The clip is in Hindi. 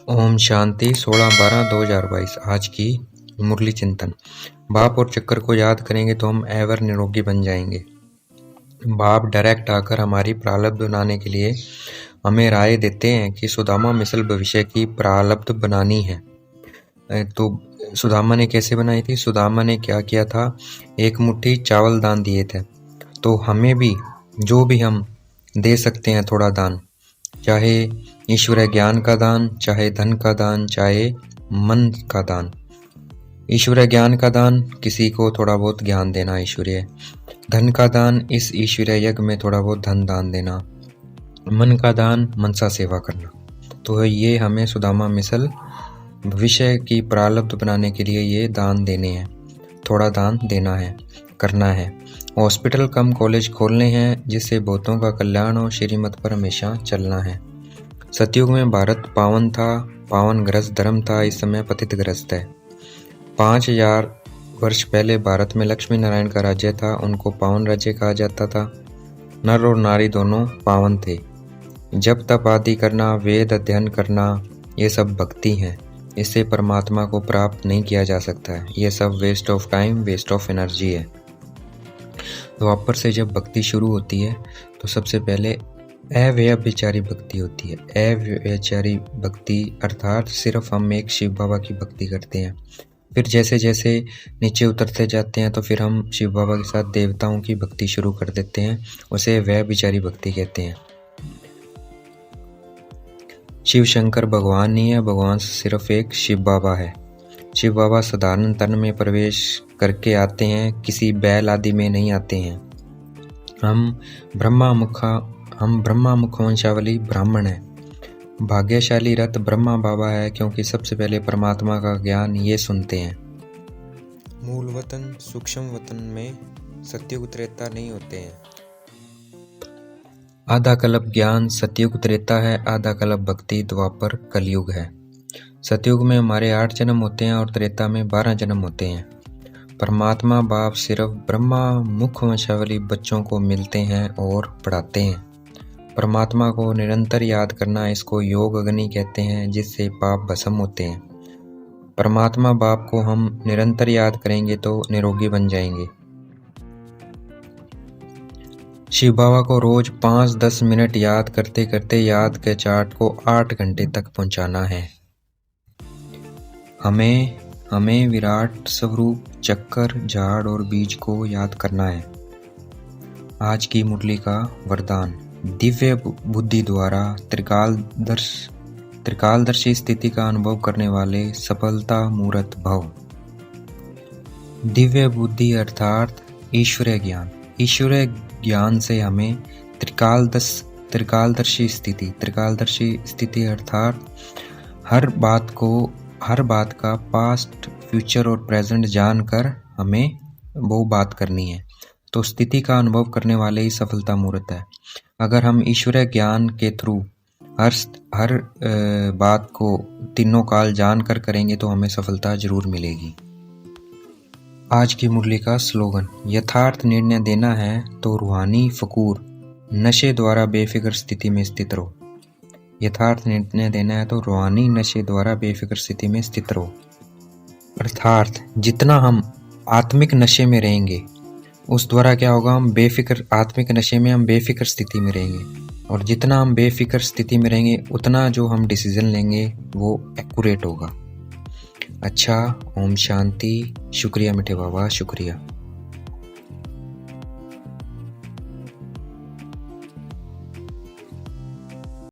ओम शांति 16/12/2022। आज की मुरली चिंतन। बाप और चक्कर को याद करेंगे तो हम एवर निरोगी बन जाएंगे। बाप डायरेक्ट आकर हमारी प्रारब्ध बनाने के लिए हमें राय देते हैं कि सुदामा मिसल भविष्य की प्रारब्ध बनानी है। तो सुदामा ने कैसे बनाई थी? सुदामा ने क्या किया था? एक मुट्ठी चावल दान दिए थे। तो हमें भी जो भी हम दे सकते हैं थोड़ा दान, चाहे ईश्वर ज्ञान का दान, चाहे धन का दान, चाहे मन का दान। ईश्वर ज्ञान का दान, किसी को थोड़ा बहुत ज्ञान देना ईश्वरीय। धन का दान, इस ईश्वरीय यज्ञ में थोड़ा बहुत धन दान देना। मन का दान, मनसा सेवा करना। तो ये हमें सुदामा मिसल विषय की प्रारब्ध बनाने के लिए ये दान देने हैं, थोड़ा दान देना है, करना है। हॉस्पिटल कम कॉलेज खोलने हैं जिससे बहुतों का कल्याण और श्रीमत पर हमेशा चलना है। सतयुग में भारत पावन था, पावन ग्रस्त धर्म था, इस समय पतित ग्रस्त है। 5000 वर्ष पहले भारत में लक्ष्मी नारायण का राज्य था, उनको पावन राज्य कहा जाता था। नर और नारी दोनों पावन थे। जप तप आदि करना, वेद अध्ययन करना, ये सब भक्ति हैं। इससे परमात्मा को प्राप्त नहीं किया जा सकता है। ये सब waste of time, waste of energy है। द्वापर से जब भक्ति शुरू होती है तो सबसे पहले अव्यभिचारी भक्ति होती है। अव्यभिचारी भक्ति अर्थात सिर्फ हम एक शिव बाबा की भक्ति करते हैं। फिर जैसे जैसे नीचे उतरते जाते हैं तो फिर हम शिव बाबा के साथ देवताओं की भक्ति शुरू कर देते हैं। उसे व्यभिचारी भक्ति कहते हैं। शिव शंकर भगवान नहीं है, भगवान सिर्फ एक शिव बाबा है। शिव बाबा साधारण तन में प्रवेश करके आते हैं, किसी बैल आदि में नहीं आते हैं। हम ब्रह्मा मुख वंशावली ब्राह्मण हैं। भाग्यशाली रथ ब्रह्मा बाबा है, क्योंकि सबसे पहले परमात्मा का ज्ञान ये सुनते हैं। मूल वतन सूक्ष्म वतन में सतयुग त्रेता नहीं होते हैं। आधा कल्प ज्ञान सतयुग त्रेता है, आधा कल्प भक्ति द्वापर कलयुग है। सतयुग में हमारे 8 जन्म होते हैं और त्रेता में 12 जन्म होते हैं। परमात्मा बाप सिर्फ ब्रह्मा मुख वंशावली बच्चों को मिलते हैं और पढ़ाते हैं। परमात्मा को निरंतर याद करना, इसको योग अग्नि कहते हैं, जिससे पाप भस्म होते हैं। परमात्मा बाप को हम निरंतर याद करेंगे तो निरोगी बन जाएंगे। शिव बाबा को रोज 5-10 मिनट याद करते करते याद के चार्ट को 8 घंटे तक पहुंचाना है। हमें विराट स्वरूप चक्कर, झाड़ और बीज को याद करना है। आज की मुरली का वरदान। दिव्य बुद्धि द्वारा त्रिकालदर्शी स्थिति का अनुभव करने वाले सफलता मूर्त भव। दिव्य बुद्धि अर्थात ईश्वरीय ज्ञान। ईश्वरीय ज्ञान से हमें त्रिकालदर्शी स्थिति अर्थात हर बात का पास्ट, फ्यूचर और प्रेजेंट जानकर हमें वो बात करनी है। तो स्थिति का अनुभव करने वाले ही सफलता मूर्त है। अगर हम ईश्वरीय ज्ञान के थ्रू हर बात को तीनों काल जानकर करेंगे तो हमें सफलता जरूर मिलेगी। आज की मुरली का स्लोगन। यथार्थ निर्णय देना है तो रूहानी फकूर नशे द्वारा बेफिक्र स्थिति में स्थित रहो। यथार्थ निर्णय देना है तो रूहानी नशे द्वारा बेफिक्र स्थिति में स्थित रहो। अर्थात जितना हम आत्मिक नशे में रहेंगे उस द्वारा क्या होगा, हम बेफिक्र आत्मिक नशे में हम बेफिक्र स्थिति में रहेंगे, और जितना हम बेफिक्र स्थिति में रहेंगे उतना जो हम डिसीजन लेंगे वो एक्यूरेट होगा। अच्छा, ओम शांति। शुक्रिया मीठे बाबा, शुक्रिया।